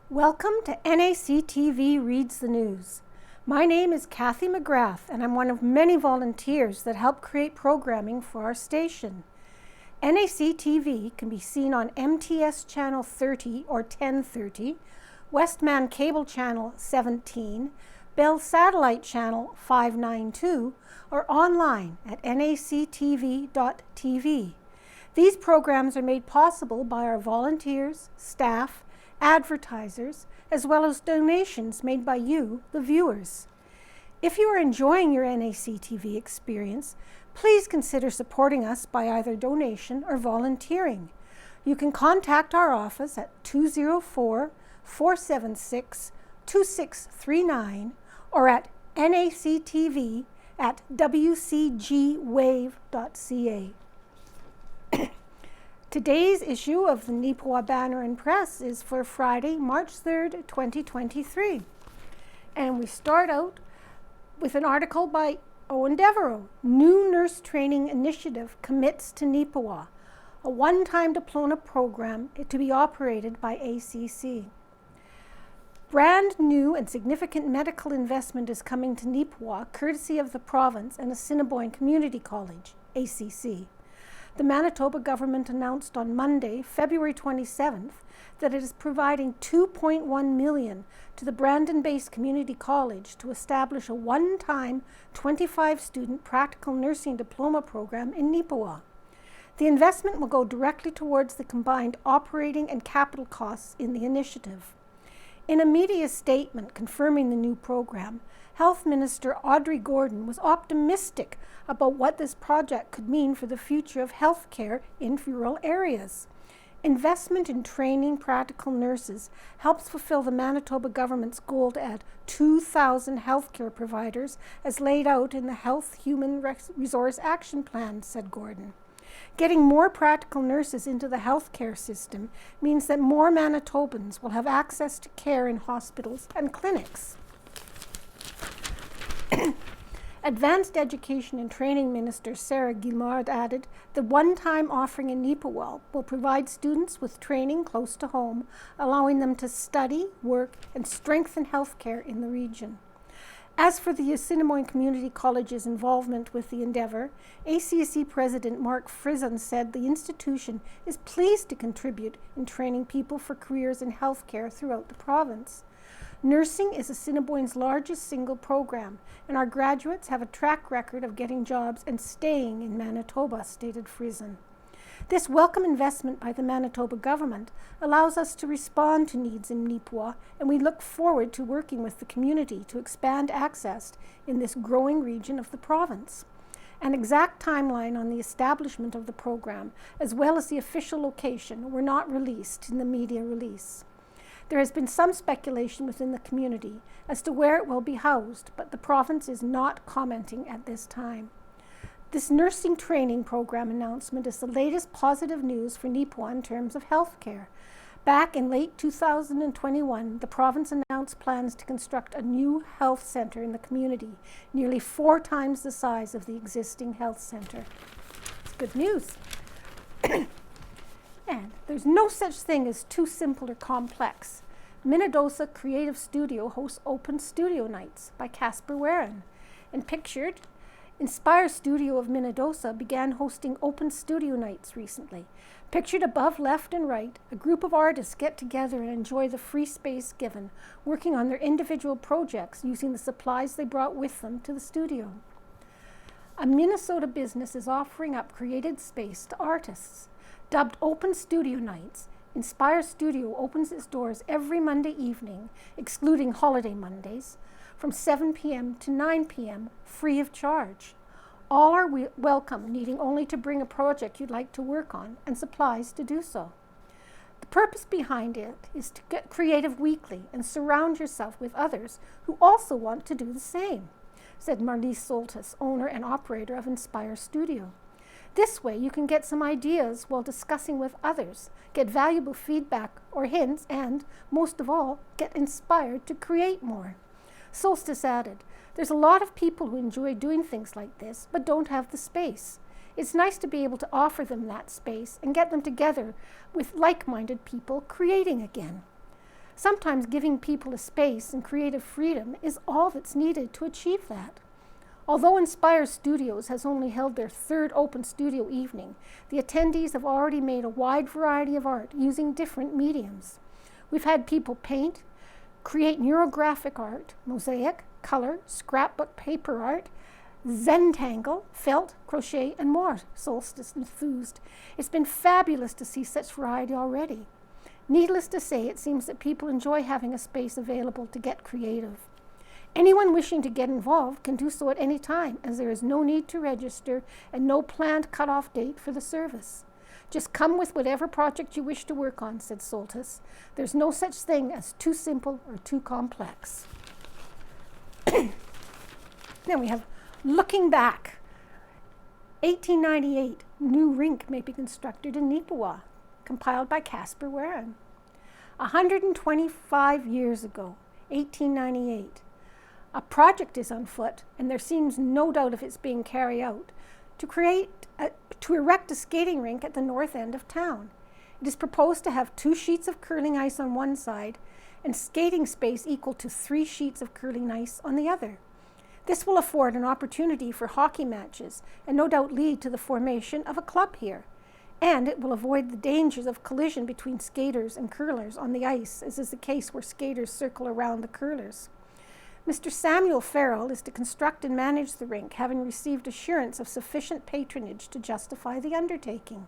Welcome to NACTV Reads the News. My name is Cathy McGrath, and I'm one of many volunteers that help create programming for our station. NACTV can be seen on MTS Channel 30 or 1030, Westman Cable Channel 17, Bell Satellite Channel 592, or online at nactv.tv. These programs are made possible by our volunteers, staff, advertisers, as well as donations made by you, the viewers. If you are enjoying your NACTV experience, please consider supporting us by either donation or volunteering. You can contact our office at 204-476-2639 or at nactv@wcgwave.ca. Today's issue of the Neepawa Banner and Press is for Friday, March 3rd, 2023. And we start out with an article by Owen Devereaux. New Nurse Training Initiative commits to Neepawa, a one-time diploma program to be operated by ACC. Brand new and significant medical investment is coming to Neepawa, courtesy of the province and Assiniboine Community College, ACC. The Manitoba government announced on Monday, February 27th, that it is providing $2.1 million to the Brandon-based community college to establish a one-time 25-student practical nursing diploma program in Neepawa. The investment will go directly towards the combined operating and capital costs in the initiative. In a media statement confirming the new program, Health Minister Audrey Gordon was optimistic about what this project could mean for the future of healthcare in rural areas. Investment in training practical nurses helps fulfill the Manitoba government's goal to add 2,000 healthcare providers as laid out in the Health Human Resource Action Plan, said Gordon. Getting more practical nurses into the healthcare system means that more Manitobans will have access to care in hospitals and clinics. Advanced Education and Training Minister Sarah Guillemard added, the one-time offering in Neepawa will provide students with training close to home, allowing them to study, work, and strengthen healthcare in the region. As for the Assiniboine Community College's involvement with the endeavor, ACC President Mark Frizzon said the institution is pleased to contribute in training people for careers in healthcare throughout the province. Nursing is Assiniboine's largest single program, and our graduates have a track record of getting jobs and staying in Manitoba, stated Frizzon. This welcome investment by the Manitoba government allows us to respond to needs in Neepawa, and we look forward to working with the community to expand access in this growing region of the province. An exact timeline on the establishment of the program, as well as the official location, were not released in the media release. There has been some speculation within the community as to where it will be housed, but the province is not commenting at this time. This nursing training program announcement is the latest positive news for Neepawa in terms of health care. Back in late 2021, the province announced plans to construct a new health centre in the community, nearly 4 times the size of the existing health centre. It's good news. And there's no such thing as too simple or complex. Minnedosa Creative Studio hosts Open Studio Nights by Casper Warren. And pictured, Inspire Studio of Minnedosa began hosting Open Studio Nights recently. Pictured above left and right, a group of artists get together and enjoy the free space given, working on their individual projects using the supplies they brought with them to the studio. A Minnesota business is offering up created space to artists. Dubbed Open Studio Nights, Inspire Studio opens its doors every Monday evening, excluding holiday Mondays, from 7 p.m. to 9 p.m., free of charge. All are welcome, needing only to bring a project you'd like to work on and supplies to do so. The purpose behind it is to get creative weekly and surround yourself with others who also want to do the same, said Marlise Soltis, owner and operator of Inspire Studio. This way you can get some ideas while discussing with others, get valuable feedback or hints, and, most of all, get inspired to create more. Solstice added, there's a lot of people who enjoy doing things like this, but don't have the space. It's nice to be able to offer them that space and get them together with like-minded people creating again. Sometimes giving people a space and creative freedom is all that's needed to achieve that. Although Inspire Studios has only held their third open studio evening, the attendees have already made a wide variety of art using different mediums. We've had people paint, create neurographic art, mosaic, color, scrapbook paper art, Zentangle, felt, crochet, and more, Solstice enthused. It's been fabulous to see such variety already. Needless to say, it seems that people enjoy having a space available to get creative. Anyone wishing to get involved can do so at any time, as there is no need to register and no planned cutoff date for the service. Just come with whatever project you wish to work on, said Soltis. There's no such thing as too simple or too complex. Then we have looking back. 1898, new rink may be constructed in Neepawa, compiled by Casper Warren. 125 years ago, 1898, a project is on foot, and there seems no doubt of its being carried out, to erect a skating rink at the north end of town. It is proposed to have 2 sheets of curling ice on one side and skating space equal to 3 sheets of curling ice on the other. This will afford an opportunity for hockey matches and no doubt lead to the formation of a club here. And it will avoid the dangers of collision between skaters and curlers on the ice, as is the case where skaters circle around the curlers. Mr. Samuel Farrell is to construct and manage the rink, having received assurance of sufficient patronage to justify the undertaking.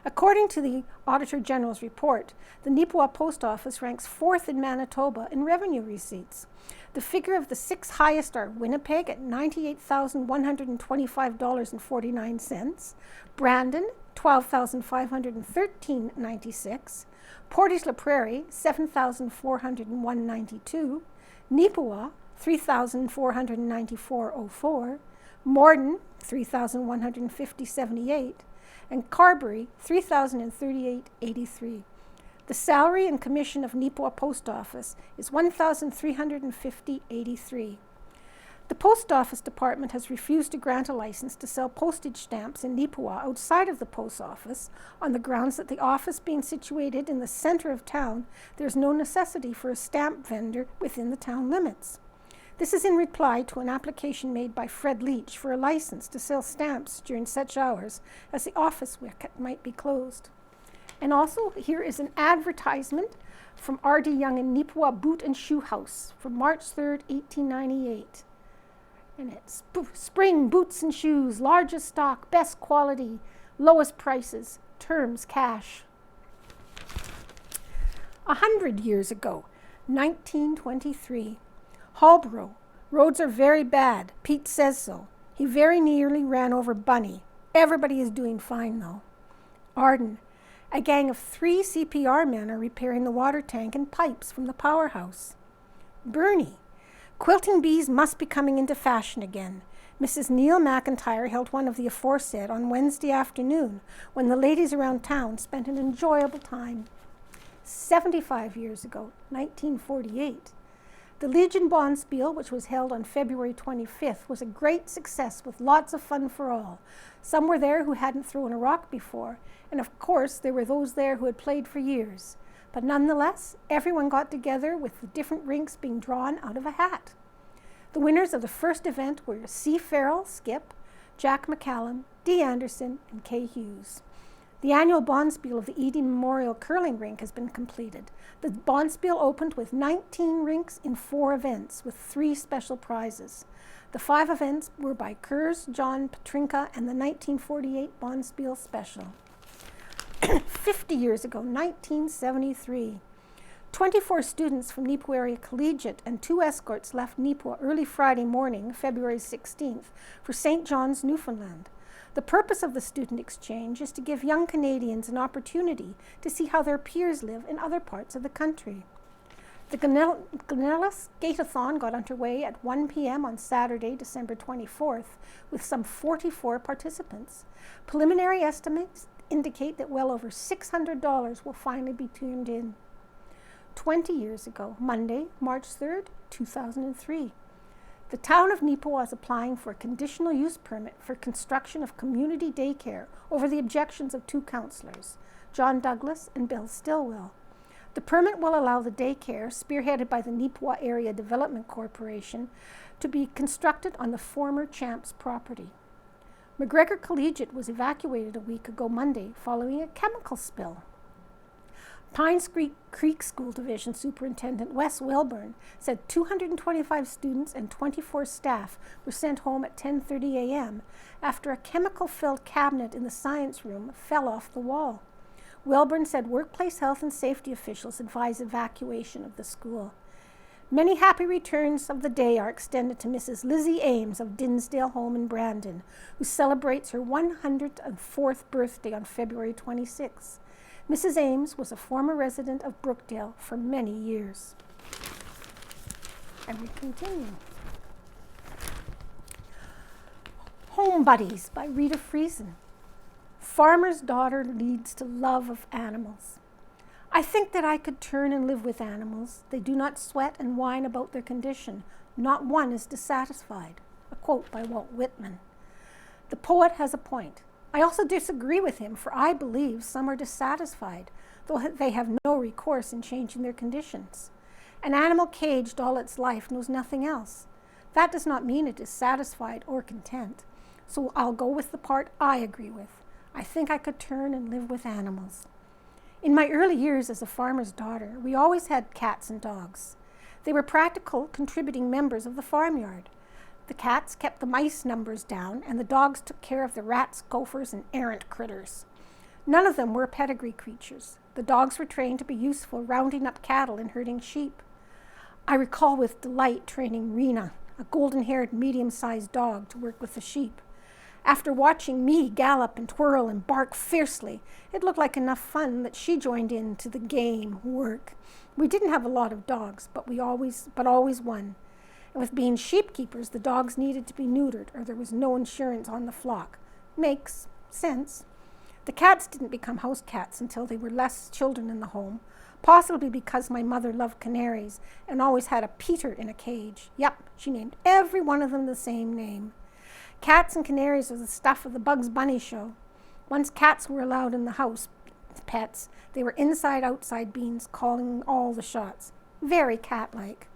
According to the Auditor General's report, the Neepawa Post Office ranks 4th in Manitoba in revenue receipts. The figure of the 6 highest are Winnipeg at $98,125.49, Brandon $12,513.96, Portage-la Prairie $7,401.92, Neepawa $3,494.04, Morden $3,150.78, and Carberry $3,038.83. The salary and commission of Neepawa Post Office is $1,350.83. The Post Office Department has refused to grant a license to sell postage stamps in Neepawa outside of the Post Office on the grounds that the office being situated in the center of town, there is no necessity for a stamp vendor within the town limits. This is in reply to an application made by Fred Leach for a license to sell stamps during such hours as the office might be closed. And also, here is an advertisement from R.D. Young in Neepawa Boot and Shoe House from March 3rd, 1898. And it's spring boots and shoes, largest stock, best quality, lowest prices, terms cash. 100 years ago, 1923, Hallborough, roads are very bad. Pete says so. He very nearly ran over Bunny. Everybody is doing fine though. Arden, a gang of 3 CPR men are repairing the water tank and pipes from the powerhouse. Bernie, quilting bees must be coming into fashion again. Mrs. Neil McIntyre held one of the aforesaid on Wednesday afternoon when the ladies around town spent an enjoyable time. 75 years ago, 1948, the Legion Bonspiel, which was held on February 25th, was a great success with lots of fun for all. Some were there who hadn't thrown a rock before, and of course there were those there who had played for years. But nonetheless, everyone got together with the different rinks being drawn out of a hat. The winners of the first event were C. Farrell, Skip, Jack McCallum, D. Anderson, and K. Hughes. The annual Bonspiel of the Edie Memorial Curling Rink has been completed. The Bonspiel opened with 19 rinks in 4 events, with 3 special prizes. The 5 events were by Kurz, John Petrinka, and the 1948 Bonspiel Special. 50 years ago, 1973, 24 students from Neepawa Area Collegiate and 2 escorts left Neepawa early Friday morning, February 16th, for St. John's, Newfoundland. The purpose of the student exchange is to give young Canadians an opportunity to see how their peers live in other parts of the country. The Glenella Skate-a-thon got underway at 1 p.m. on Saturday, December 24th, with some 44 participants. Preliminary estimates indicate that well over $600 will finally be turned in. 20 years ago, Monday, March 3rd, 2003, the town of Neepawa is applying for a conditional use permit for construction of community daycare over the objections of 2 councillors, John Douglas and Bill Stillwell. The permit will allow the daycare, spearheaded by the Neepawa Area Development Corporation, to be constructed on the former Champs property. McGregor Collegiate was evacuated a week ago Monday following a chemical spill. Pines Creek School Division Superintendent Wes Wilburn said 225 students and 24 staff were sent home at 10:30 a.m. after a chemical-filled cabinet in the science room fell off the wall. Wilburn said workplace health and safety officials advised evacuation of the school. Many happy returns of the day are extended to Mrs. Lizzie Ames of Dinsdale Home in Brandon, who celebrates her 104th birthday on February 26. Mrs. Ames was a former resident of Brookdale for many years. And we continue. Home Buddies by Rita Friesen. Farmer's daughter leads to love of animals. I think that I could turn and live with animals. They do not sweat and whine about their condition. Not one is dissatisfied. A quote by Walt Whitman. The poet has a point. I also disagree with him, for I believe some are dissatisfied, though they have no recourse in changing their conditions. An animal caged all its life knows nothing else. That does not mean it is satisfied or content. So I'll go with the part I agree with. I think I could turn and live with animals. In my early years as a farmer's daughter, we always had cats and dogs. They were practical, contributing members of the farmyard. The cats kept the mice numbers down, and the dogs took care of the rats, gophers, and errant critters. None of them were pedigree creatures. The dogs were trained to be useful rounding up cattle and herding sheep. I recall with delight training Rena, a golden-haired, medium-sized dog, to work with the sheep. After watching me gallop and twirl and bark fiercely, it looked like enough fun that she joined in to the game work. We didn't have a lot of dogs, but always one. And with being sheep keepers, the dogs needed to be neutered, or there was no insurance on the flock. Makes sense. The cats didn't become house cats until there were less children in the home, possibly because my mother loved canaries and always had a Peter in a cage. Yep, she named every one of them the same name. Cats and canaries are the stuff of the Bugs Bunny show. Once cats were allowed in the house, pets, they were inside-outside beans, calling all the shots. Very cat-like.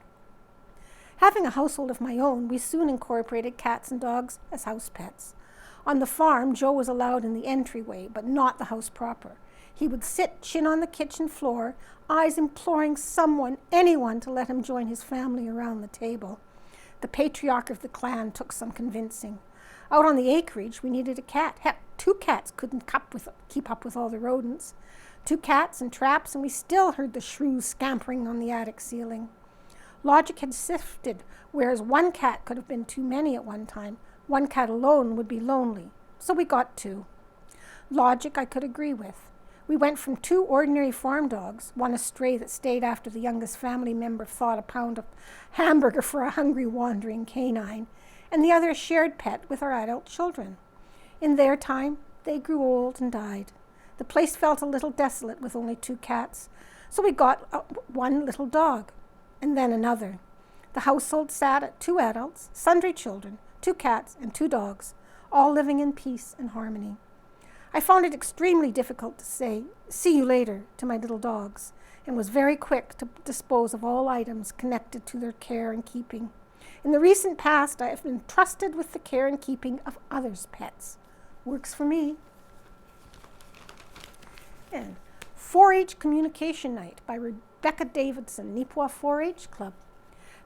Having a household of my own, we soon incorporated cats and dogs as house pets. On the farm, Joe was allowed in the entryway, but not the house proper. He would sit chin on the kitchen floor, eyes imploring anyone to let him join his family around the table. The patriarch of the clan took some convincing. Out on the acreage, we needed a cat. Heck, 2 cats couldn't keep up with all the rodents. 2 cats and traps, and we still heard the shrews scampering on the attic ceiling. Logic had sifted, whereas 1 cat could have been too many at one time. 1 cat alone would be lonely, so we got 2. Logic I could agree with. We went from 2 ordinary farm dogs, one a stray that stayed after the youngest family member thought a pound of hamburger for a hungry wandering canine, and the other a shared pet with our adult children. In their time, they grew old and died. The place felt a little desolate with only 2 cats, so we got 1 little dog, and then another. The household sat at 2 adults, sundry children, 2 cats, and 2 dogs, all living in peace and harmony. I found it extremely difficult to say, "See you later," to my little dogs, and was very quick to dispose of all items connected to their care and keeping. In the recent past, I have been trusted with the care and keeping of others' pets. Works for me. And Forage Communication Night by Rebecca Davidson, Neepawa Forage Club.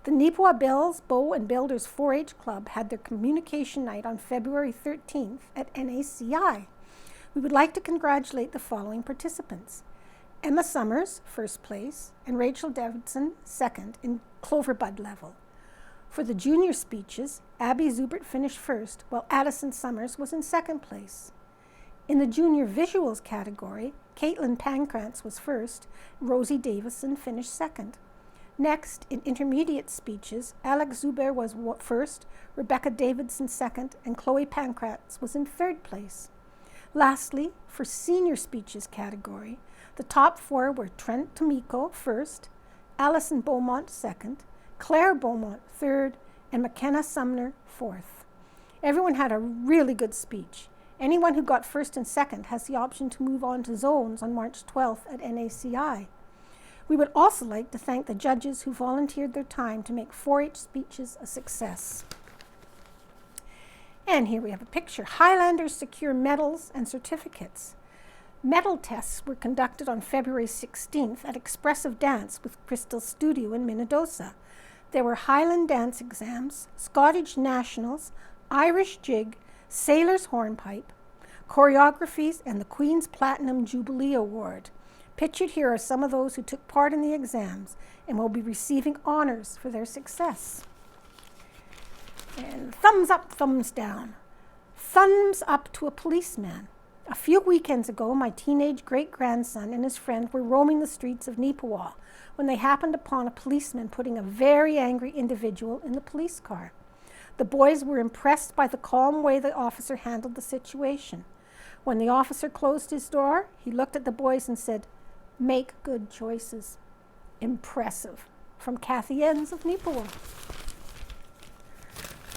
The Neepawa Bells, Bow and Builders Forage Club had their communication night on February 13th at NACI. We would like to congratulate the following participants: Emma Summers, first place, and Rachel Davidson, second, in Cloverbud level. For the junior speeches, Abby Zubert finished first, while Addison Summers was in second place. In the junior visuals category, Caitlin Pancrantz was first, Rosie Davison finished second. Next, in intermediate speeches, Alex Zuber was first, Rebecca Davidson second, and Chloe Pancrantz was in third place. Lastly, for senior speeches category, the top 4 were Trent Tomiko first, Allison Beaumont second, Claire Beaumont third, and McKenna Sumner fourth. Everyone had a really good speech. Anyone who got first and second has the option to move on to zones on March 12th at NACI. We would also like to thank the judges who volunteered their time to make 4-H speeches a success. And here we have a picture. Highlanders secure medals and certificates. Medal tests were conducted on February 16th at Expressive Dance with Crystal Studio in Minnedosa. There were Highland dance exams, Scottish nationals, Irish jig, sailor's hornpipe, choreographies, and the Queen's Platinum Jubilee Award. Pictured here are some of those who took part in the exams and will be receiving honors for their success. And thumbs up, thumbs down. Thumbs up to a policeman. A few weekends ago, my teenage great-grandson and his friend were roaming the streets of Neepawa when they happened upon a policeman putting a very angry individual in the police car. The boys were impressed by the calm way the officer handled the situation. When the officer closed his door, he looked at the boys and said, "Make good choices." Impressive. From Cathy Enns of Neepawa.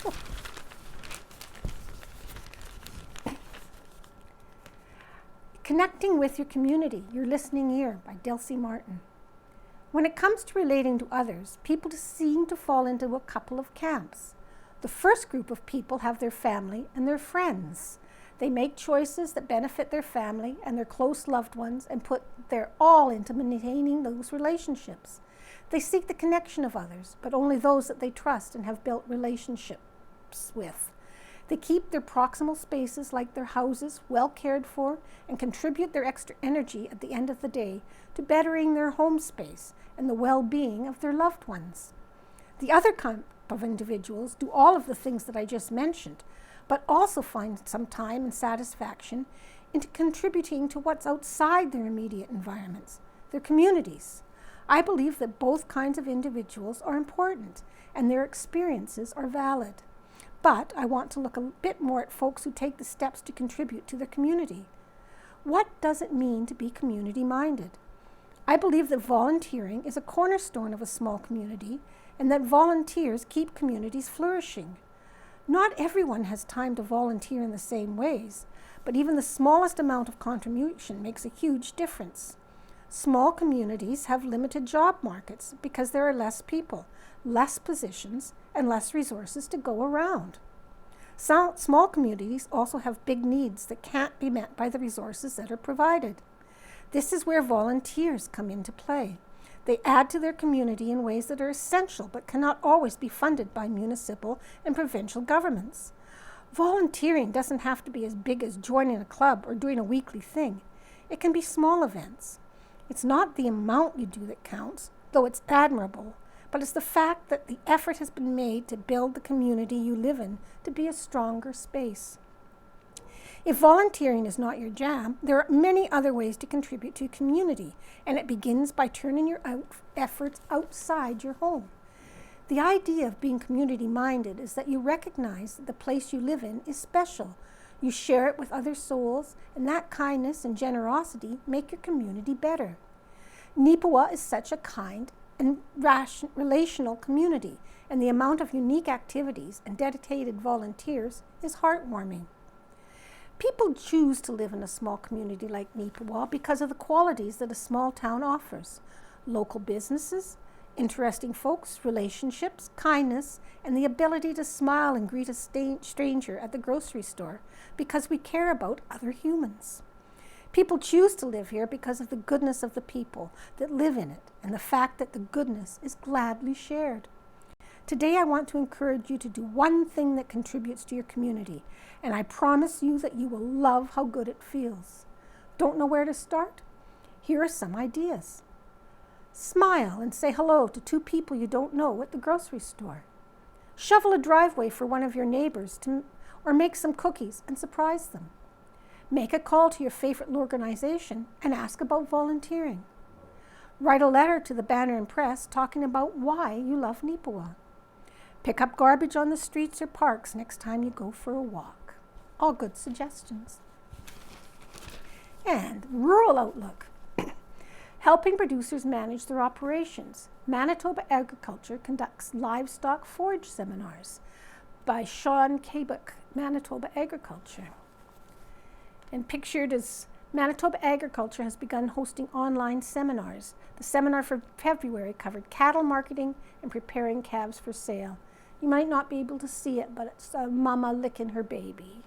Oh. Connecting with your community, your listening ear, by Delcy Martin. When it comes to relating to others, people seem to fall into a couple of camps. The first group of people have their family and their friends. They make choices that benefit their family and their close loved ones and put their all into maintaining those relationships. They seek the connection of others, but only those that they trust and have built relationships with. They keep their proximal spaces like their houses well cared for and contribute their extra energy at the end of the day to bettering their home space and the well-being of their loved ones. The other kind of individuals do all of the things that I just mentioned, but also find some time and satisfaction into contributing to what's outside their immediate environments, their communities. I believe that both kinds of individuals are important and their experiences are valid. But I want to look a bit more at folks who take the steps to contribute to their community. What does it mean to be community-minded? I believe that volunteering is a cornerstone of a small community and that volunteers keep communities flourishing. Not everyone has time to volunteer in the same ways, but even the smallest amount of contribution makes a huge difference. Small communities have limited job markets because there are less people, less positions, and less resources to go around. Small communities also have big needs that can't be met by the resources that are provided. This is where volunteers come into play. They add to their community in ways that are essential but cannot always be funded by municipal and provincial governments. Volunteering doesn't have to be as big as joining a club or doing a weekly thing. It can be small events. It's not the amount you do that counts, though it's admirable, but it's the fact that the effort has been made to build the community you live in to be a stronger space. If volunteering is not your jam, there are many other ways to contribute to a community, and it begins by turning your efforts outside your home. The idea of being community-minded is that you recognize that the place you live in is special. You share it with other souls, and that kindness and generosity make your community better. Neepawa is such a kind and relational community, and the amount of unique activities and dedicated volunteers is heartwarming. People choose to live in a small community like Neepawa because of the qualities that a small town offers: local businesses, interesting folks, relationships, kindness, and the ability to smile and greet a stranger at the grocery store because we care about other humans. People choose to live here because of the goodness of the people that live in it and the fact that the goodness is gladly shared. Today I want to encourage you to do one thing that contributes to your community, and I promise you that you will love how good it feels. Don't know where to start? Here are some ideas. Smile and say hello to 2 people you don't know at the grocery store. Shovel a driveway for one of your neighbors or make some cookies and surprise them. Make a call to your favorite organization and ask about volunteering. Write a letter to the Banner and Press talking about why you love Neepawa. Pick up garbage on the streets or parks next time you go for a walk. All good suggestions. And rural outlook. Helping producers manage their operations. Manitoba Agriculture conducts livestock forage seminars by Sean Kabuk, Manitoba Agriculture. And pictured is Manitoba Agriculture has begun hosting online seminars. The seminar for February covered cattle marketing and preparing calves for sale. You might not be able to see it, but it's a mama licking her baby.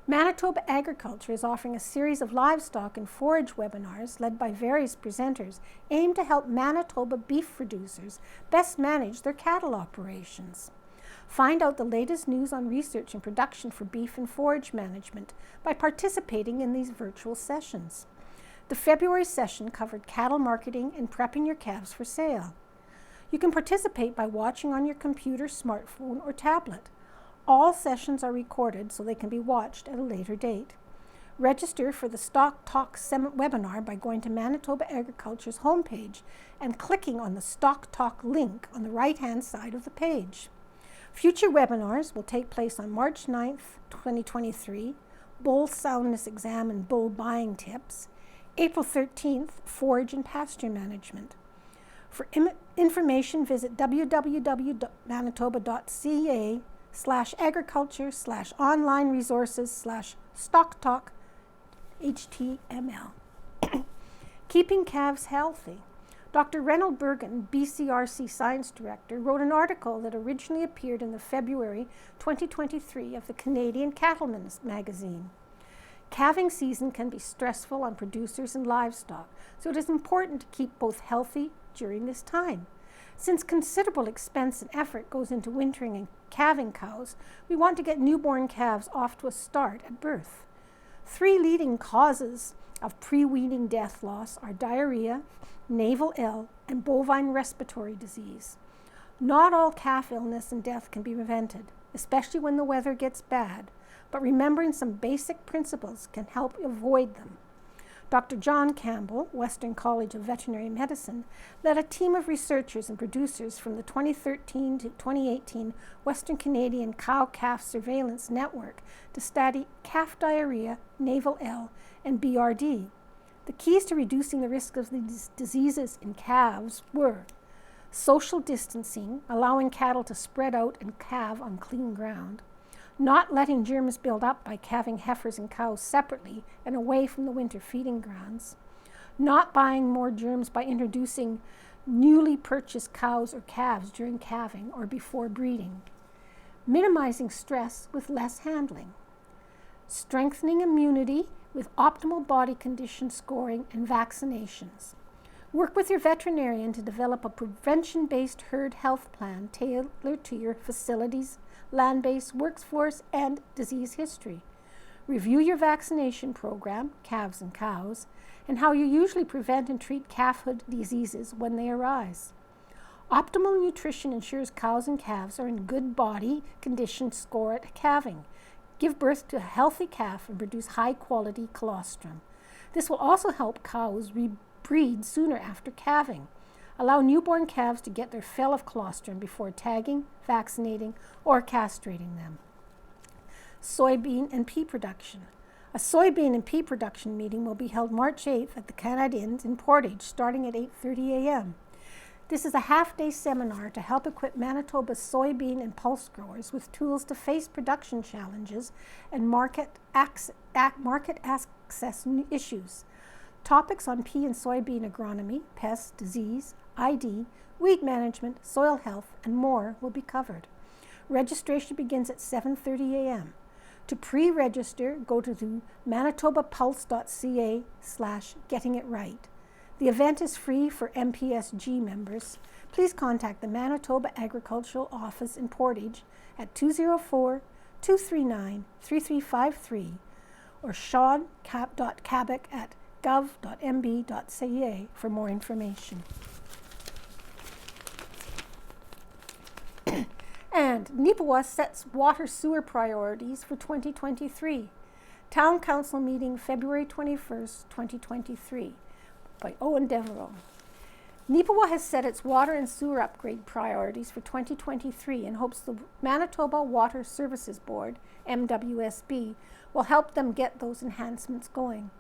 Manitoba Agriculture is offering a series of livestock and forage webinars led by various presenters aimed to help Manitoba beef producers best manage their cattle operations. Find out the latest news on research and production for beef and forage management by participating in these virtual sessions. The February session covered cattle marketing and prepping your calves for sale. You can participate by watching on your computer, smartphone, or tablet. All sessions are recorded so they can be watched at a later date. Register for the Stock Talk webinar by going to Manitoba Agriculture's homepage and clicking on the Stock Talk link on the right-hand side of the page. Future webinars will take place on March 9th, 2023, Bull Soundness Exam and Bull Buying Tips, April 13th, Forage and Pasture Management. For information, visit www.manitoba.ca/agriculture/online-resources/stocktalk-html. Keeping calves healthy. Dr. Reynold Bergen, BCRC Science Director, wrote an article that originally appeared in the February 2023 of the Canadian Cattleman's magazine. Calving season can be stressful on producers and livestock, so it is important to keep both healthy during this time. Since considerable expense and effort goes into wintering and calving cows, we want to get newborn calves off to a start at birth. 3 leading causes of pre-weaning death loss are diarrhea, navel ill, and bovine respiratory disease. Not all calf illness and death can be prevented, especially when the weather gets bad, but remembering some basic principles can help avoid them. Dr. John Campbell, Western College of Veterinary Medicine, led a team of researchers and producers from the 2013 to 2018 Western Canadian Cow-Calf Surveillance Network to study calf diarrhea, navel ill, and BRD. The keys to reducing the risk of these diseases in calves were social distancing, allowing cattle to spread out and calve on clean ground, not letting germs build up by calving heifers and cows separately and away from the winter feeding grounds, not buying more germs by introducing newly purchased cows or calves during calving or before breeding, minimizing stress with less handling, strengthening immunity with optimal body condition scoring and vaccinations. Work with your veterinarian to develop a prevention-based herd health plan tailored to your facility's land-based workforce and disease history. Review your vaccination program, calves and cows, and how you usually prevent and treat calfhood diseases when they arise. Optimal nutrition ensures cows and calves are in good body condition score at calving, give birth to a healthy calf, and produce high-quality colostrum. This will also help cows rebreed sooner after calving. Allow newborn calves to get their fill of colostrum before tagging, vaccinating, or castrating them. Soybean and pea production. A soybean and pea production meeting will be held March 8th at the Canadians in Portage, starting at 8:30 a.m. This is a half-day seminar to help equip Manitoba's soybean and pulse growers with tools to face production challenges and market access issues. Topics on pea and soybean agronomy, pest, disease, ID, weed management, soil health, and more will be covered. Registration begins at 7:30 a.m. To pre-register, go to the manitobapulse.ca/gettingitright. The event is free for MPSG members. Please contact the Manitoba Agricultural Office in Portage at 204-239-3353 or sean.cabot@gov.mb.ca for more information. And Neepawa sets water sewer priorities for 2023. Town Council meeting February 21st, 2023 by Owen Devereaux. Neepawa has set its water and sewer upgrade priorities for 2023 and hopes the Manitoba Water Services Board, MWSB, will help them get those enhancements going.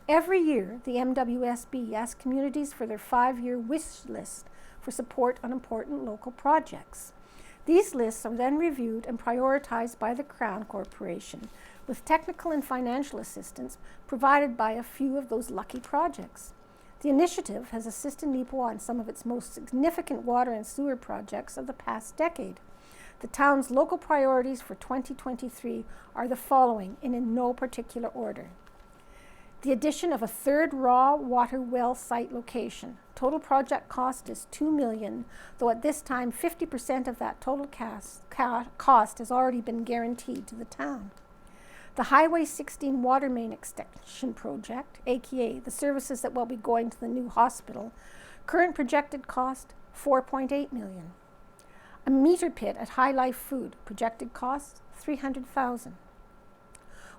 Every year, the MWSB asks communities for their 5-year wish list for support on important local projects. These lists are then reviewed and prioritized by the Crown Corporation, with technical and financial assistance provided by a few of those lucky projects. The initiative has assisted Neepawa in some of its most significant water and sewer projects of the past decade. The town's local priorities for 2023 are the following, and in no particular order. The addition of a third raw water well site location. Total project cost is $2 million, though at this time 50% of that total cost has already been guaranteed to the town. The Highway 16 water main extension project, aka the services that will be going to the new hospital, current projected cost $4.8 million. A meter pit at High Life Food, projected cost $300,000.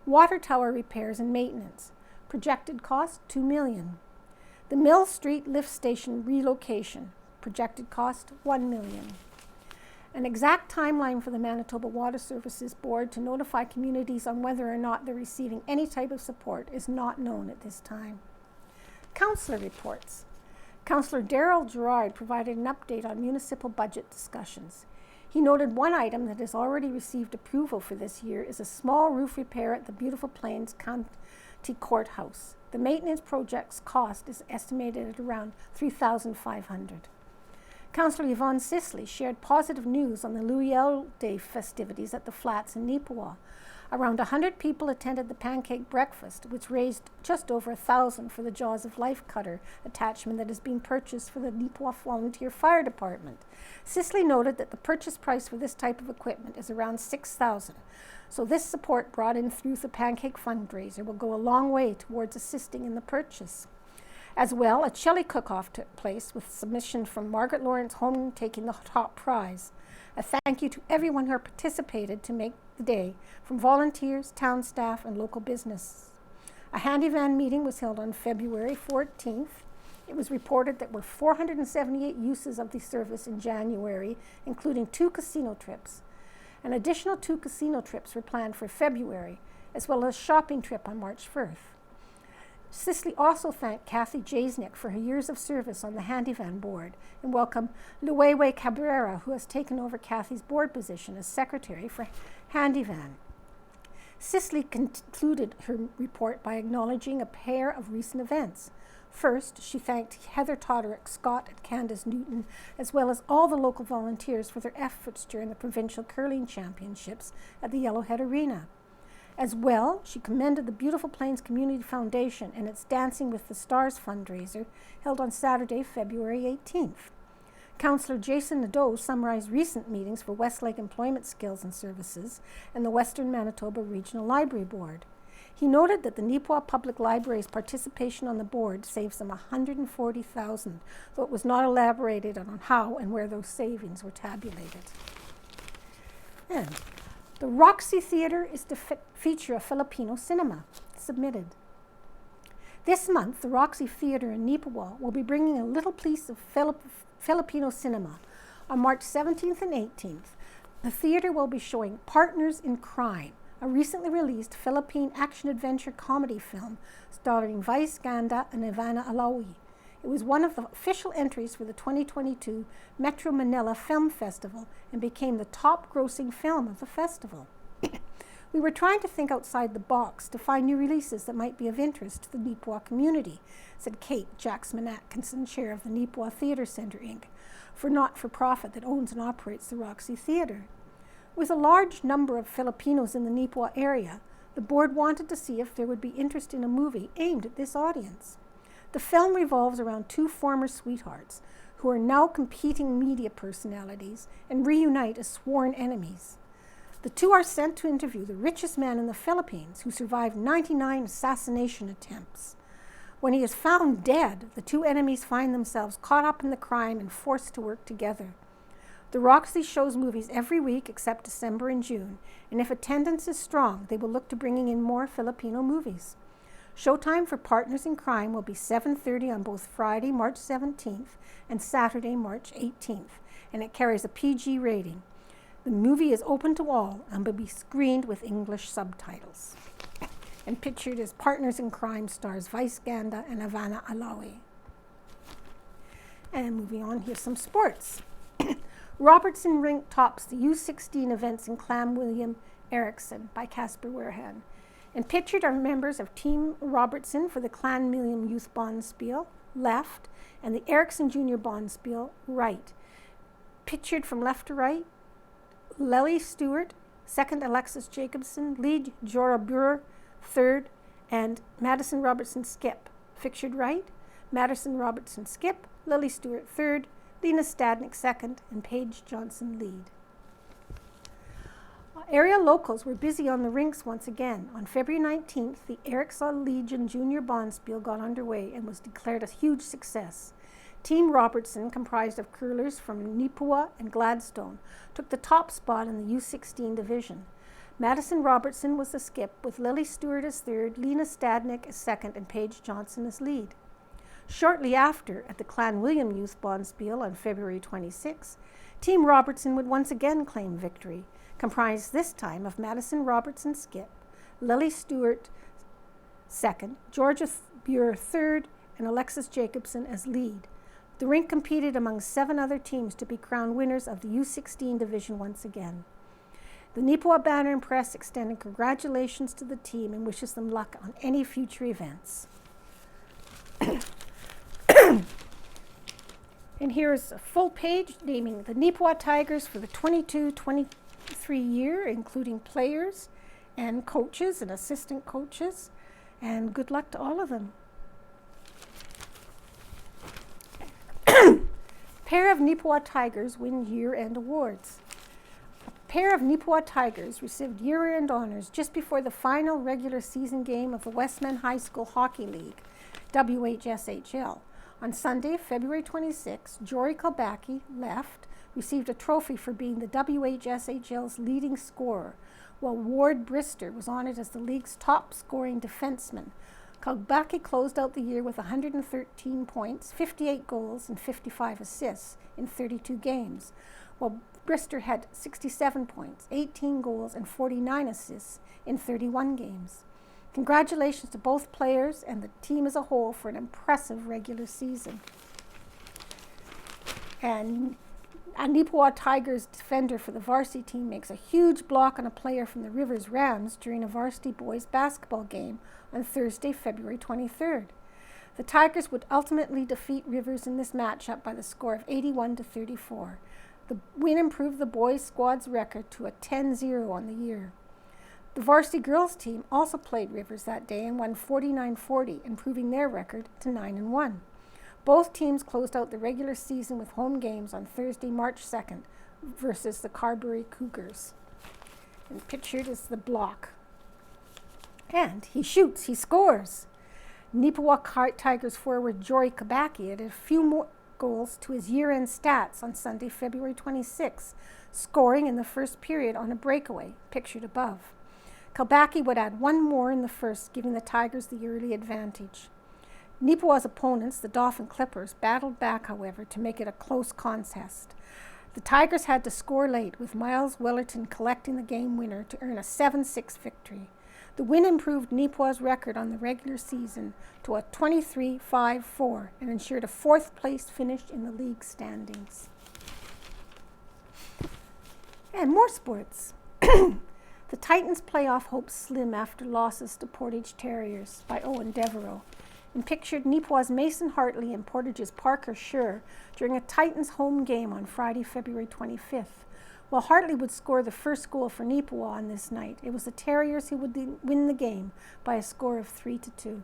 Water tower repairs and maintenance, projected cost $2 million. The Mill Street lift station relocation, projected cost $1 million. An exact timeline for the Manitoba Water Services Board to notify communities on whether or not they're receiving any type of support is not known at this time. Councillor reports. Councillor Darrell Gerard provided an update on municipal budget discussions. He noted one item that has already received approval for this year is a small roof repair at the Beautiful Plains County Courthouse. The maintenance project's cost is estimated at around $3,500. Councillor Yvonne Sisley shared positive news on the Louis Day festivities at the Flats in Neepawa. Around 100 people attended the pancake breakfast, which raised just over $1,000 for the Jaws of Life cutter attachment that is being purchased for the Neepawa Volunteer Fire Department. Sisley noted that the purchase price for this type of equipment is around $6,000, so this support brought in through the pancake fundraiser will go a long way towards assisting in the purchase. As well, a chili cook-off took place with submission from Margaret Lawrence Home taking the top prize. A thank you to everyone who participated to make the day, from volunteers, town staff, and local business. A handyvan meeting was held on February 14th. It was reported that there were 478 uses of the service in January, including 2 casino trips. An additional 2 casino trips were planned for February, as well as a shopping trip on March 1st. Sisley also thanked Cathy Jasnick for her years of service on the Handyvan board and welcomed Luwewe Cabrera, who has taken over Cathy's board position as secretary for Handyvan. Sisley concluded her report by acknowledging a pair of recent events. First, she thanked Heather Toderick Scott and Candace Newton, as well as all the local volunteers for their efforts during the provincial curling championships at the Yellowhead Arena. As well, she commended the Beautiful Plains Community Foundation and its Dancing with the Stars fundraiser held on Saturday, February 18th. Councillor Jason Nadeau summarized recent meetings for Westlake Employment Skills and Services and the Western Manitoba Regional Library Board. He noted that the Neepawa Public Library's participation on the board saves them $140,000, though it was not elaborated on how and where those savings were tabulated. And the Roxy Theatre is to feature a Filipino cinema, submitted. This month, the Roxy Theatre in Neepawa will be bringing a little piece of Filipino cinema. On March 17th and 18th, the theatre will be showing Partners in Crime, a recently released Philippine action-adventure comedy film starring Vice Ganda and Ivana Alawi. It was one of the official entries for the 2022 Metro Manila Film Festival and became the top-grossing film of the festival. We were trying to think outside the box to find new releases that might be of interest to the Neepawa community, said Kate Jacksman-Atkinson, chair of the Neepawa Theatre Centre, Inc., for not-for-profit that owns and operates the Roxy Theatre. With a large number of Filipinos in the Neepawa area, the board wanted to see if there would be interest in a movie aimed at this audience. The film revolves around 2 former sweethearts who are now competing media personalities and reunite as sworn enemies. The 2 are sent to interview the richest man in the Philippines who survived 99 assassination attempts. When he is found dead, the 2 enemies find themselves caught up in the crime and forced to work together. The Roxy shows movies every week except December and June, and if attendance is strong, they will look to bringing in more Filipino movies. Showtime for Partners in Crime will be 7:30 on both Friday, March 17th and Saturday, March 18th, and it carries a PG rating. The movie is open to all and will be screened with English subtitles. And pictured as Partners in Crime stars Vice Ganda and Ivana Alawi. And moving on, here's some sports. Robertson Rink tops the U16 events in Clam William Erickson by Casper Warehan. And pictured are members of Team Robertson for the Clan Milliam Youth Bonspiel, left, and the Erickson Junior Bonspiel, right. Pictured from left to right, Lely Stewart, second Alexis Jacobson, lead Jorah Burr, third, and Madison Robertson Skip. Pictured right, Madison Robertson Skip, Lily Stewart third, Lena Stadnick second, and Paige Johnson lead. Area locals were busy on the rinks once again. On February 19th, the Erickson Legion Junior Bonspiel got underway and was declared a huge success. Team Robertson, comprised of curlers from Neepawa and Gladstone, took the top spot in the U16 division. Madison Robertson was the skip, with Lily Stewart as third, Lena Stadnick as second, and Paige Johnson as lead. Shortly after, at the Clan William Youth Bonspiel on February 26, Team Robertson would once again claim victory, comprised this time of Madison Robertson skip, Lily Stewart second, Georgia Burr third, and Alexis Jacobson as lead. The rink competed among 7 other teams to be crowned winners of the U16 division once again. The Neepawa Banner and Press extended congratulations to the team and wishes them luck on any future events. And here's a full page naming the Neepawa Tigers for the 22-23 year, including players and coaches and assistant coaches, and good luck to all of them. Pair of Neepawa Tigers win year-end awards. A pair of Neepawa Tigers received year-end honors just before the final regular season game of the Westman High School Hockey League, WHSHL. On Sunday, February 26, Jory Kalbaki, left, received a trophy for being the WHSHL's leading scorer, while Ward Brister was honored as the league's top-scoring defenseman. Kalbaki closed out the year with 113 points, 58 goals, and 55 assists in 32 games, while Brister had 67 points, 18 goals, and 49 assists in 31 games. Congratulations to both players and the team as a whole for an impressive regular season. And a Neepawa Tigers defender for the varsity team makes a huge block on a player from the Rivers Rams during a varsity boys basketball game on Thursday, February 23rd. The Tigers would ultimately defeat Rivers in this matchup by the score of 81-34. The win improved the boys' squad's record to a 10-0 on the year. The varsity girls team also played Rivers that day and won 49-40, improving their record to 9-1. Both teams closed out the regular season with home games on Thursday, March 2nd versus the Carberry Cougars. And pictured is the block. And he shoots, he scores. Neepawa Tigers forward Jory Kabaki added a few more goals to his year-end stats on Sunday, February 26, scoring in the first period on a breakaway, pictured above. Kabaki would add one more in the first, giving the Tigers the early advantage. Neepawa's opponents, the Dauphin Clippers, battled back, however, to make it a close contest. The Tigers had to score late, with Miles Wellerton collecting the game winner to earn a 7-6 victory. The win improved Neepawa's record on the regular season to a 23-5-4 and ensured a 4th place finish in the league standings. And more sports. The Titans' playoff hopes slim after losses to Portage Terriers by Owen Devereaux, and pictured Neepawa's Mason Hartley and Portage's Parker Scher during a Titans home game on Friday, February 25th. While Hartley would score the first goal for Neepawa on this night, it was the Terriers who would win the game by a score of 3-2.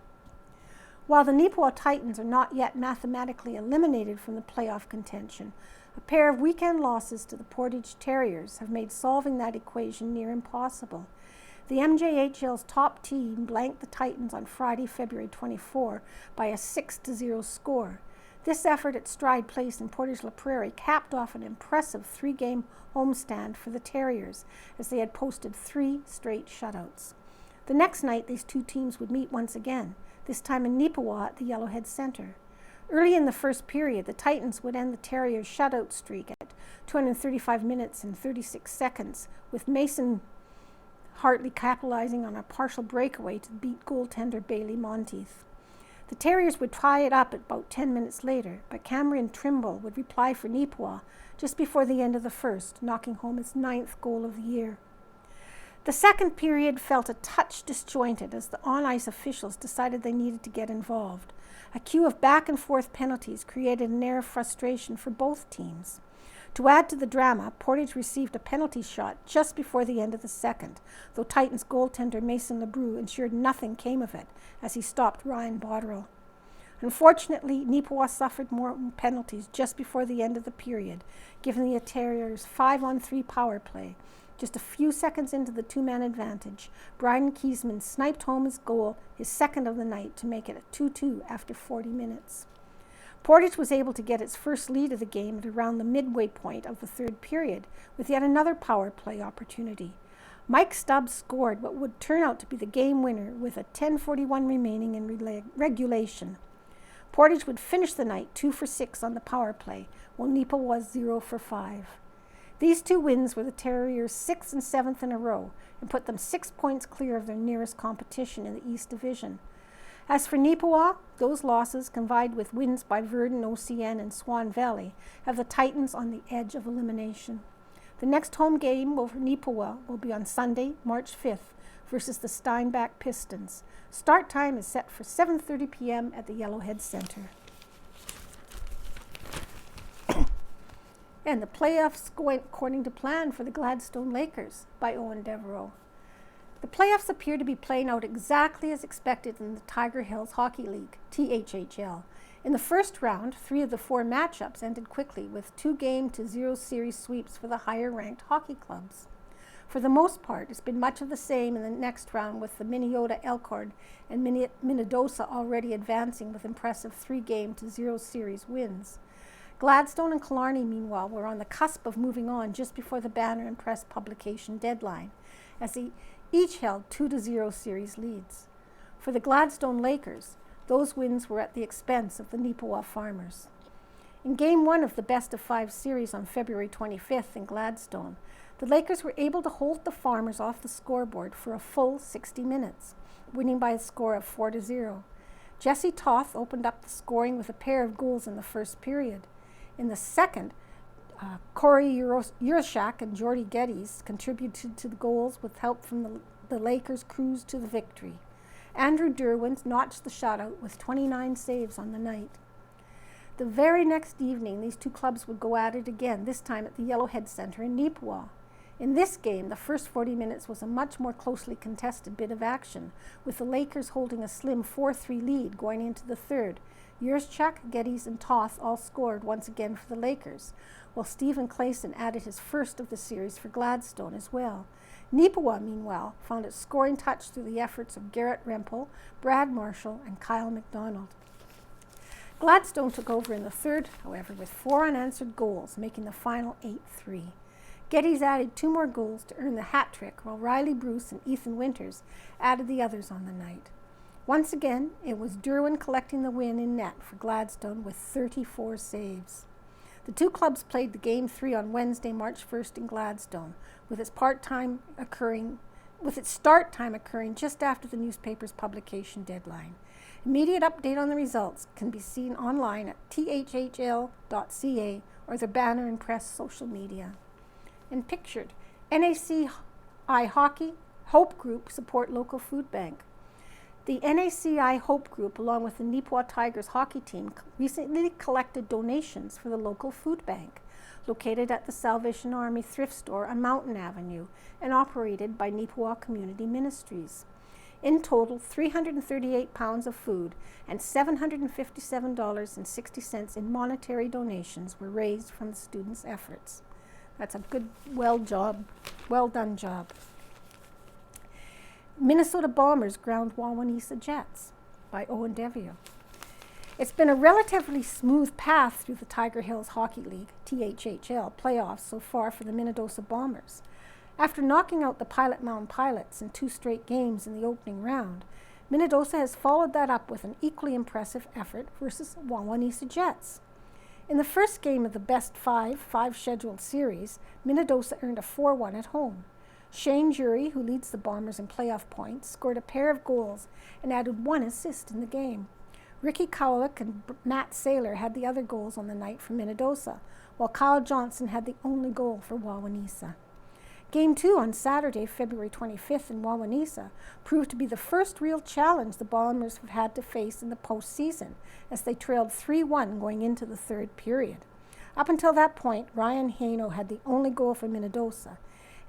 While the Neepawa Titans are not yet mathematically eliminated from the playoff contention, a pair of weekend losses to the Portage Terriers have made solving that equation near impossible. The MJHL's top team blanked the Titans on Friday, February 24 by a 6-0 score. This effort at Stride Place in Portage La Prairie capped off an impressive 3-game homestand for the Terriers, as they had posted 3 straight shutouts. The next night, these two teams would meet once again, this time in Neepawa at the Yellowhead Center. Early in the first period, the Titans would end the Terriers' shutout streak at 235 minutes and 36 seconds, with Mason Hartley capitalizing on a partial breakaway to beat goaltender Bailey Monteith. The Terriers would tie it up about 10 minutes later, but Cameron Trimble would reply for Neepawa just before the end of the first, knocking home his 9th goal of the year. The second period felt a touch disjointed as the on-ice officials decided they needed to get involved. A queue of back-and-forth penalties created an air of frustration for both teams. To add to the drama, Portage received a penalty shot just before the end of the second, though Titans goaltender Mason LeBrew ensured nothing came of it as he stopped Ryan Botterill. Unfortunately, Neepawa suffered more penalties just before the end of the period, giving the Terriers 5-on-3 power play. Just a few seconds into the two-man advantage, Brian Kiesman sniped home his goal, his second of the night, to make it a 2-2 after 40 minutes. Portage was able to get its first lead of the game at around the midway point of the third period, with yet another power play opportunity. Mike Stubbs scored what would turn out to be the game winner with a 10:41 remaining in regulation. Portage would finish the night 2 for 6 on the power play, while Neepawa was 0 for 5. These two wins were the Terriers' 6th and 7th in a row and put them 6 points clear of their nearest competition in the East Division. As for Neepawa, those losses, combined with wins by Verdun, OCN, and Swan Valley, have the Titans on the edge of elimination. The next home game for Neepawa will be on Sunday, March 5th, versus the Steinbach Pistons. Start time is set for 7:30 p.m. at the Yellowhead Center. And the playoffs went according to plan for the Gladstone Lakers by Owen Devereaux. The playoffs appear to be playing out exactly as expected in the Tiger Hills Hockey League, THHL. In the first round, 3 of the 4 matchups ended quickly with 2-0 series sweeps for the higher-ranked hockey clubs. For the most part, it's been much of the same in the next round, with the Minnesota Elkhorn and Minnedosa already advancing with impressive 3-0 series wins. Gladstone and Killarney, meanwhile, were on the cusp of moving on just before the Banner and Press publication deadline, as they each held 2-0 series leads. For the Gladstone Lakers, those wins were at the expense of the Neepawa Farmers. In Game 1 of the best-of-5 series on February 25th in Gladstone, the Lakers were able to hold the Farmers off the scoreboard for a full 60 minutes, winning by a score of 4-0. Jesse Toth opened up the scoring with a pair of goals in the first period. In the second, Corey Yuroshak and Jordy Geddes contributed to the goals with help from the Lakers' cruise to the victory. Andrew Derwent notched the shutout with 29 saves on the night. The very next evening, these two clubs would go at it again, this time at the Yellowhead Center in Neepawa. In this game, the first 40 minutes was a much more closely contested bit of action, with the Lakers holding a slim 4-3 lead going into the third. Yuroshak, Geddes, and Toth all scored once again for the Lakers, while Stephen Clayson added his first of the series for Gladstone as well. Neepawa, meanwhile, found its scoring touch through the efforts of Garrett Rempel, Brad Marshall, and Kyle McDonald. Gladstone took over in the third, however, with 4 unanswered goals, making the final 8-3. Geddes added 2 more goals to earn the hat trick, while Riley Bruce and Ethan Winters added the others on the night. Once again, it was Derwin collecting the win in net for Gladstone with 34 saves. The two clubs played the Game 3 on Wednesday, March 1st in Gladstone, with its start time occurring just after the newspaper's publication deadline. Immediate update on the results can be seen online at thhl.ca or the Banner and Press social media. And pictured, NACI Hockey Hope Group support local food bank. The NACI Hope Group, along with the Neepawa Tigers hockey team, recently collected donations for the local food bank, located at the Salvation Army thrift store on Mountain Avenue and operated by Neepawa Community Ministries. In total, 338 pounds of food and $757.60 in monetary donations were raised from the students' efforts. That's a good, well done job. Minnesota Bombers ground Wawanesa Jets by Owen Devereaux. It's been a relatively smooth path through the Tiger Hills Hockey League, THHL, playoffs so far for the Minnedosa Bombers. After knocking out the Pilot Mound Pilots in 2 straight games in the opening round, Minnedosa has followed that up with an equally impressive effort versus Wawanesa Jets. In the first game of the best 5 scheduled series, Minnedosa earned a 4-1 at home. Shane Jury, who leads the Bombers in playoff points, scored a pair of goals and added 1 assist in the game. Ricky Kowalik and Matt Saylor had the other goals on the night for Minnedosa, while Kyle Johnson had the only goal for Wawanesa. Game 2 on Saturday, February 25th in Wawaniisa proved to be the first real challenge the Bombers have had to face in the postseason, as they trailed 3-1 going into the third period. Up until that point, Ryan Haino had the only goal for Minnedosa.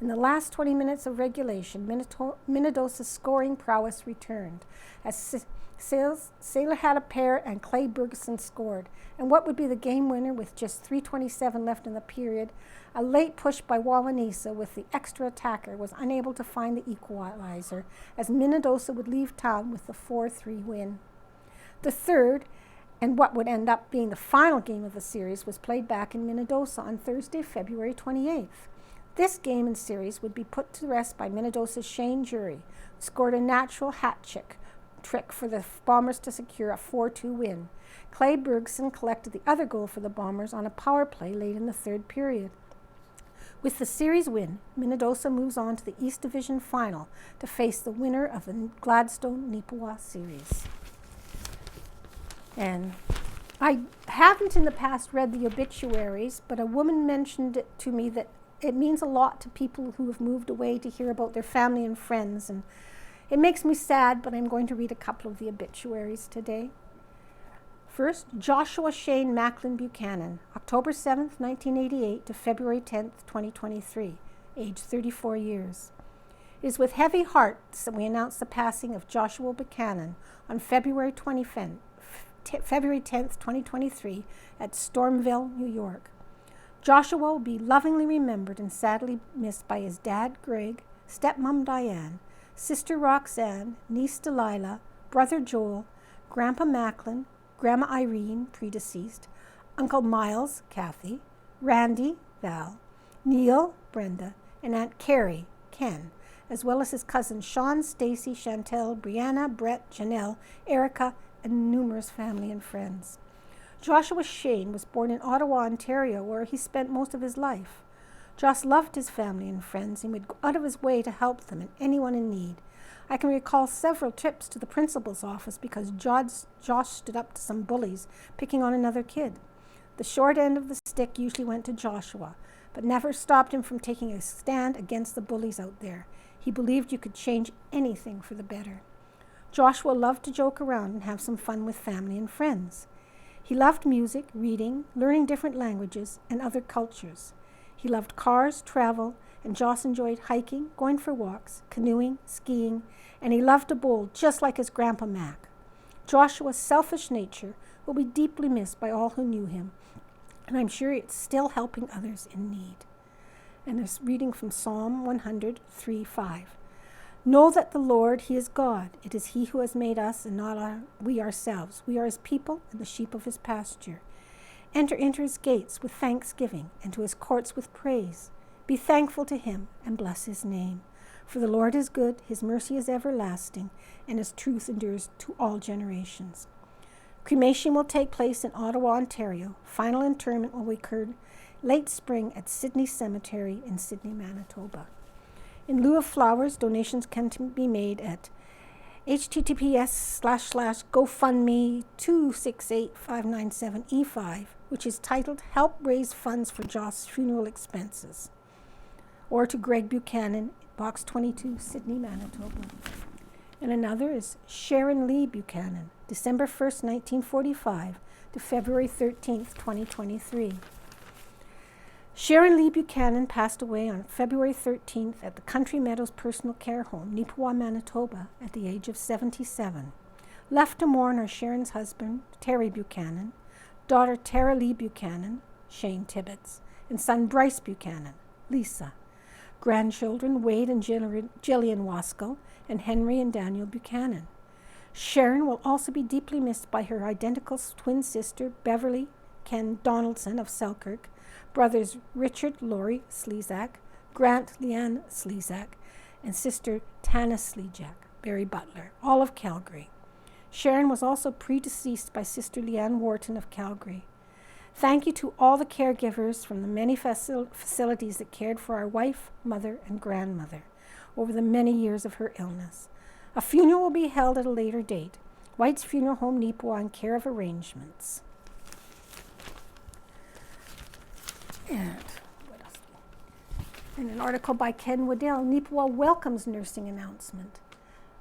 In the last 20 minutes of regulation, Minnedosa's scoring prowess returned, as Saylor had a pair and Clay Bergeson scored. And what would be the game winner with just 3:27 left in the period, a late push by Wawaniisa with the extra attacker was unable to find the equalizer, as Minnedosa would leave town with the 4-3 win. The third, and what would end up being the final game of the series, was played back in Minnedosa on Thursday, February 28th. This game and series would be put to rest by Minnedosa's Shane Jury, who scored a natural hat trick for the Bombers to secure a 4-2 win. Clay Bergeson collected the other goal for the Bombers on a power play late in the third period. With the series win, Minnedosa moves on to the East Division Final to face the winner of the Gladstone Neepawa series. And I haven't in the past read the obituaries, but a woman mentioned it to me that it means a lot to people who have moved away to hear about their family and friends. And it makes me sad, but I'm going to read a couple of the obituaries today. First, Joshua Shane Macklin Buchanan, October 7th, 1988 to February 10th, 2023, age 34 years. It is with heavy hearts that we announce the passing of Joshua Buchanan on February 10th, 2023 at Stormville, New York. Joshua will be lovingly remembered and sadly missed by his dad, Greg, stepmom, Diane, sister, Roxanne, niece, Delilah, brother, Joel, Grandpa Macklin, Grandma Irene, predeceased, Uncle Miles, Cathy, Randy, Val, Neil, Brenda, and Aunt Carrie, Ken, as well as his cousins Sean, Stacy, Chantel, Brianna, Brett, Janelle, Erica, and numerous family and friends. Joshua Shane was born in Ottawa, Ontario, where he spent most of his life. Josh loved his family and friends and would go out of his way to help them and anyone in need. I can recall several trips to the principal's office because Josh stood up to some bullies picking on another kid. The short end of the stick usually went to Joshua, but never stopped him from taking a stand against the bullies out there. He believed you could change anything for the better. Joshua loved to joke around and have some fun with family and friends. He loved music, reading, learning different languages and other cultures. He loved cars, travel, and Josh enjoyed hiking, going for walks, canoeing, skiing, and he loved to bowl just like his Grandpa Mac. Joshua's selfish nature will be deeply missed by all who knew him, and I'm sure it's still helping others in need. And it's reading from Psalm 103:5. Know that the Lord, He is God. It is He who has made us and not we ourselves. We are His people and the sheep of His pasture. Enter into His gates with thanksgiving and to His courts with praise. Be thankful to Him and bless His name. For the Lord is good, His mercy is everlasting, and His truth endures to all generations. Cremation will take place in Ottawa, Ontario. Final interment will occur late spring at Sydney Cemetery in Sydney, Manitoba. In lieu of flowers, donations can be made at https://GoFundMe 268-597-E5, which is titled Help Raise Funds for Josh's Funeral Expenses, or to Greg Buchanan, Box 22, Sydney, Manitoba. And another is Sharon Lee Buchanan, December 1st, 1945 to February 13th, 2023. Sharon Lee Buchanan passed away on February 13th at the Country Meadows Personal Care Home, Neepawa, Manitoba, at the age of 77. Left to mourn are Sharon's husband, Terry Buchanan, daughter Tara Lee Buchanan, Shane Tibbetts, and son Bryce Buchanan, Lisa. Grandchildren Wade and Jillian Wasco, and Henry and Daniel Buchanan. Sharon will also be deeply missed by her identical twin sister, Beverly Ken Donaldson of Selkirk, brothers Richard Laurie Slezak, Grant Leanne Slezak, and sister Tana Slezak, Barry Butler, all of Calgary. Sharon was also predeceased by sister Leanne Wharton of Calgary. Thank you to all the caregivers from the many facilities that cared for our wife, mother, and grandmother over the many years of her illness. A funeral will be held at a later date. White's Funeral Home, Neepawa, in care of arrangements. In an article by Ken Waddell, Neepawa welcomes nursing announcement.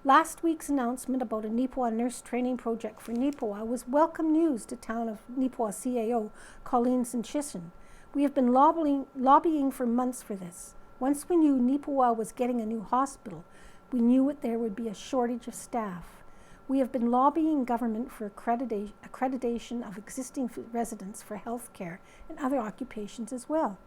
Last week's announcement about a Neepawa nurse training project for Neepawa was welcome news to town of Neepawa CAO, Colleen Sinchishan. We have been lobbying for months for this. Once we knew Neepawa was getting a new hospital, we knew there would be a shortage of staff. We have been lobbying government for accreditation of existing residents for health care and other occupations as well.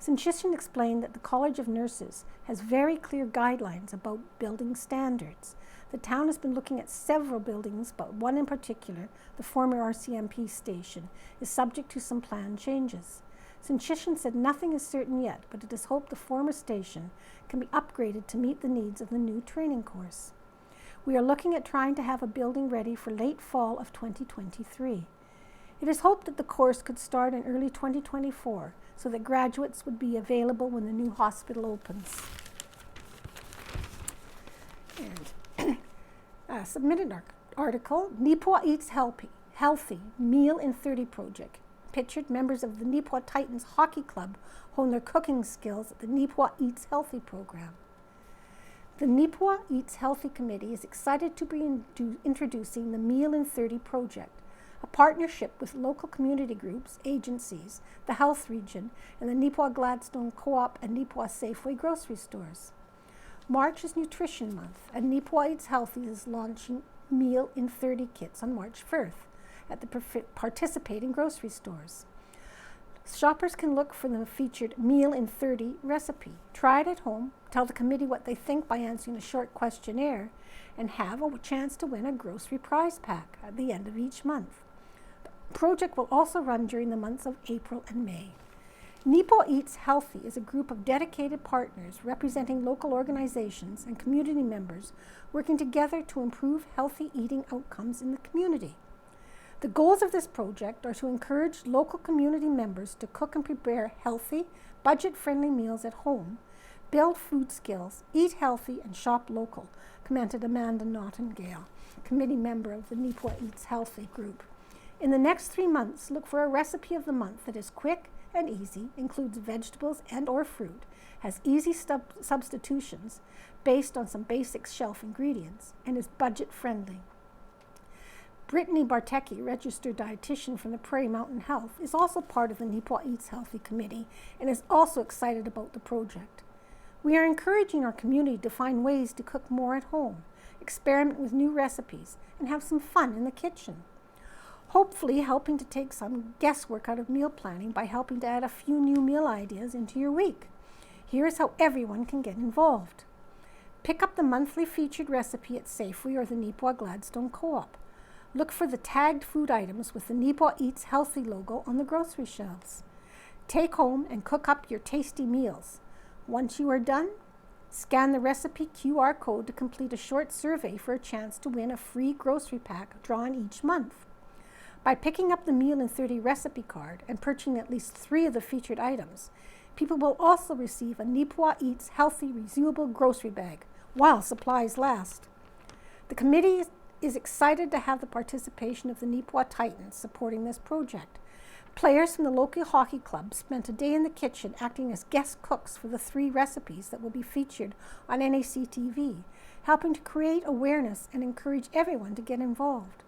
Sinchishan explained that the College of Nurses has very clear guidelines about building standards. The town has been looking at several buildings, but one in particular, the former RCMP station, is subject to some plan changes. Sinchishan said nothing is certain yet, but it is hoped the former station can be upgraded to meet the needs of the new training course. We are looking at trying to have a building ready for late fall of 2023. It is hoped that the course could start in early 2024 so that graduates would be available when the new hospital opens. And submitted article, Neepawa Eats Healthy Meal in 30 Project. Pictured members of the Neepawa Titans Hockey Club hone their cooking skills at the Neepawa Eats Healthy program. The Neepawa Eats Healthy Committee is excited to be introducing the Meal in 30 project, a partnership with local community groups, agencies, the Health Region, and the Neepawa Gladstone Co-op and Neepawa Safeway grocery stores. March is Nutrition Month, and Neepawa Eats Healthy is launching Meal in 30 kits on March 1st at the participating grocery stores. Shoppers can look for the featured Meal in 30 recipe. Try it at home, tell the committee what they think by answering a short questionnaire, and have a chance to win a grocery prize pack at the end of each month. The project will also run during the months of April and May. Neepawa Eats Healthy is a group of dedicated partners representing local organizations and community members working together to improve healthy eating outcomes in the community. The goals of this project are to encourage local community members to cook and prepare healthy, budget-friendly meals at home, build food skills, eat healthy, and shop local, commented Amanda Nottingale, committee member of the Neepawa Eats Healthy group. In the next 3 months, look for a recipe of the month that is quick and easy, includes vegetables and or fruit, has easy substitutions based on some basic shelf ingredients, and is budget-friendly. Brittany Bartecki, registered dietitian from the Prairie Mountain Health, is also part of the Neepawa Eats Healthy Committee and is also excited about the project. We are encouraging our community to find ways to cook more at home, experiment with new recipes, and have some fun in the kitchen. Hopefully helping to take some guesswork out of meal planning by helping to add a few new meal ideas into your week. Here is how everyone can get involved. Pick up the monthly featured recipe at Safeway or the Neepawa Gladstone Co-op. Look for the tagged food items with the Neepawa Eats Healthy logo on the grocery shelves. Take home and cook up your tasty meals. Once you are done, scan the recipe QR code to complete a short survey for a chance to win a free grocery pack drawn each month. By picking up the Meal in 30 recipe card and purchasing at least 3 of the featured items, people will also receive a Neepawa Eats Healthy reusable grocery bag while supplies last. The committee is excited to have the participation of the Neepawa Titans supporting this project. Players from the local hockey club spent a day in the kitchen acting as guest cooks for the 3 recipes that will be featured on NACTV, helping to create awareness and encourage everyone to get involved.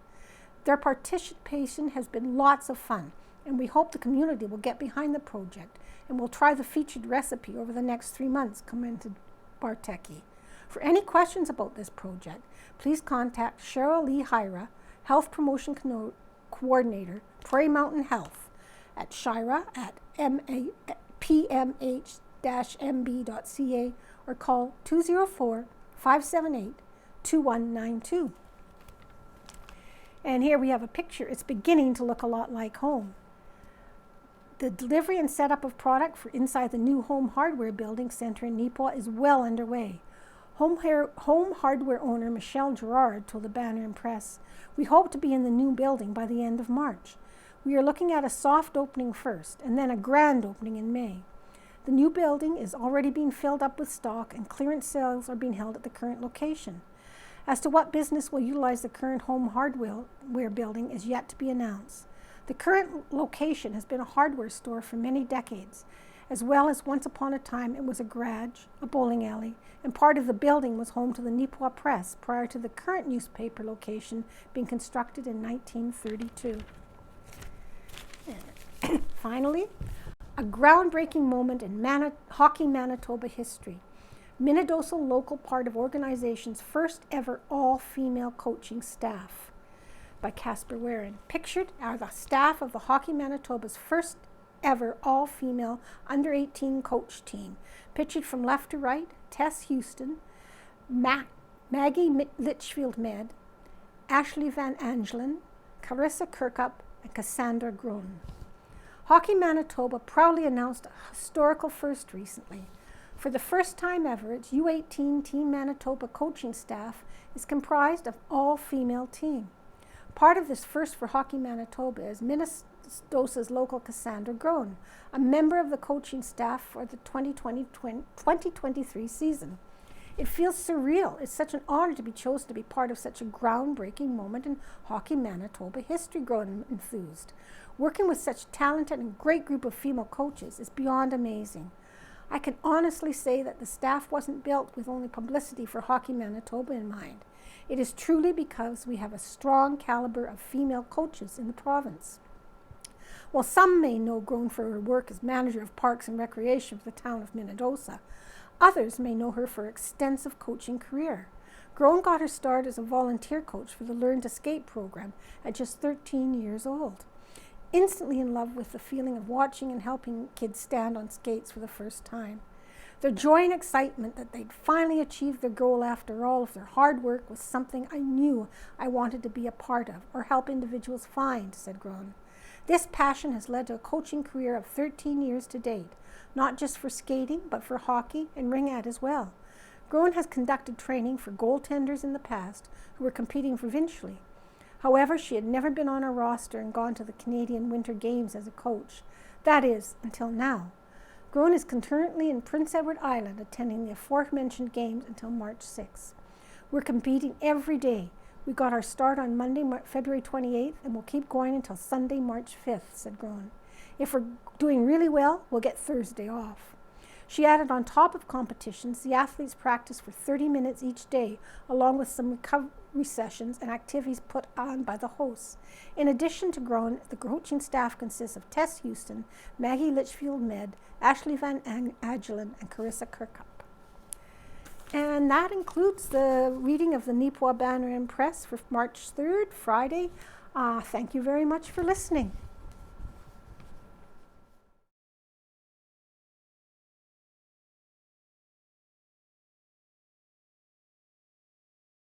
Their participation has been lots of fun, and we hope the community will get behind the project and will try the featured recipe over the next 3 months, commented Bartecki. For any questions about this project, please contact Cheryl Lee Hyra, Health Promotion Coordinator, Prairie Mountain Health, at shira@pmh-mb.ca or call 204-578-2192. And here we have a picture. It's beginning to look a lot like home. The delivery and setup of product for inside the new home hardware building center in Neepawa is well underway. Home hardware owner Michelle Gerard told the Banner and Press, "We hope to be in the new building by the end of March. We are looking at a soft opening first and then a grand opening in May. The new building is already being filled up with stock and clearance sales are being held at the current location. As to what business will utilize the current home hardware building is yet to be announced. The current location has been a hardware store for many decades, as well as once upon a time it was a garage, a bowling alley, and part of the building was home to the Neepawa Press prior to the current newspaper location being constructed in 1932. And finally, a groundbreaking moment in Hockey Manitoba history. Minnedosa local part of organization's first ever all-female coaching staff by Casper Warren. Pictured are the staff of the Hockey Manitoba's first ever all-female under-18 coach team. Pictured from left to right, Tess Houston, Maggie Litchfield-Med, Ashley Van Angelen, Carissa Kirkup, and Cassandra Groen. Hockey Manitoba proudly announced a historical first recently. For the first time ever, its U18 Team Manitoba coaching staff is comprised of all-female team. Part of this first for Hockey Manitoba is Minnedosa's local Cassandra Groen, a member of the coaching staff for the 2023 season. It feels surreal. It's such an honor to be chosen to be part of such a groundbreaking moment in Hockey Manitoba history, Groen enthused. Working with such talented and great group of female coaches is beyond amazing. I can honestly say that the staff wasn't built with only publicity for Hockey Manitoba in mind. It is truly because we have a strong caliber of female coaches in the province. While some may know Groen for her work as manager of parks and recreation for the town of Minnedosa, others may know her for her extensive coaching career. Groen got her start as a volunteer coach for the Learn to Skate program at just 13 years old. Instantly in love with the feeling of watching and helping kids stand on skates for the first time. Their joy and excitement that they'd finally achieved their goal after all of their hard work was something I knew I wanted to be a part of or help individuals find, said Groen. This passion has led to a coaching career of 13 years to date, not just for skating, but for hockey and ringette as well. Groen has conducted training for goaltenders in the past who were competing provincially. However, she had never been on a roster and gone to the Canadian Winter Games as a coach. That is, until now. Groen is currently in Prince Edward Island attending the aforementioned games until March 6. We're competing every day. We got our start on Monday, February 28th, and we'll keep going until Sunday, March 5th, said Groen. If we're doing really well, we'll get Thursday off. She added on top of competitions, the athletes practice for 30 minutes each day, along with some recovery sessions and activities put on by the hosts. In addition to Groen, the coaching staff consists of Tess Houston, Maggie Litchfield-Med, Ashley Van Angelen, and Carissa Kirkup. And that includes the reading of the Neepawa Banner and Press for March 3rd, Friday. Thank you very much for listening.